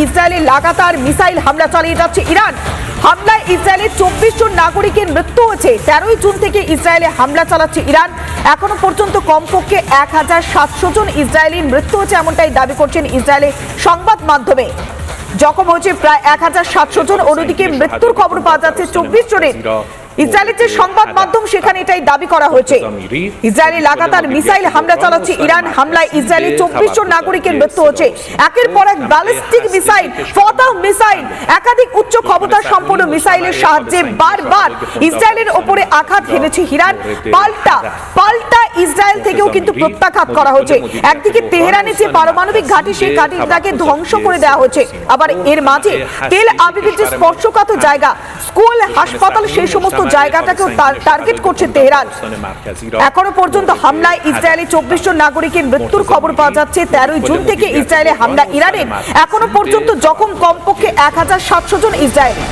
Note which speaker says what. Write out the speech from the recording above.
Speaker 1: ইসরায়েলে লাগাতার মিসাইল হামলা চালিয়ে যাচ্ছে ইরান। হামলায় ইসরায়েলের 24 জন নাগরিকের মৃত্যু হয়েছে। 13 জুন থেকে ইসরায়েলে হামলা চালাচ্ছে ইরান। এখনো পর্যন্ত কমপক্ষে 1700 জন ইসরায়েলির মৃত্যু হয়েছে, এমনটাই দাবি করছেন ইসরায়েলের সংবাদ মাধ্যমে। জখম হয়েছে প্রায় 1700 জন। অন্যদিকে মৃত্যুর খবর পাওয়া যাচ্ছে 24 জনের। ইসরায়েলের যে সংবাদ মাধ্যম সেখানে এটাই দাবি করা হয়েছে। ইসরায়েলি লাগাতার মিসাইল হামলা চালাচ্ছে ইরান। হামলায় ইসরায়েলি 24 জন নাগরিকের মৃত্যু হয়েছে। একের পর এক ব্যালিস্টিক মিসাইল, ফতাহ মিসাইল, একাধিক উচ্চ ক্ষমতা সম্পন্ন মিসাইলের সাহায্যে বারবার ইসরায়েলের উপরে আঘাত হেনেছে ইরান। পাল্টা ইসরায়েল থেকেও কিন্তু প্রত্যাঘাত করা হয়েছে। একদিকে তেহরানে যে পারমাণবিক ঘাঁটি, সেই ঘাঁটিটাকে ধ্বংস করে দেওয়া হয়েছে। আবার এর মাঝে তেল আবিবের যে স্পর্শকাতর জায়গা, স্কুল, হাসপাতাল, সেই সমস্ত জায়গাটাকেও টার্গেট করছে তেহরান। এখনো পর্যন্ত হামলায় ইসরায়েলি 24 জন নাগরিকের মৃত্যুর খবর পাওয়া যাচ্ছে। 13 জুন থেকে ইসরায়েলে হামলা ইরানের। এখনো পর্যন্ত জখম কমপক্ষে 1700 জন ইসরায়েলি।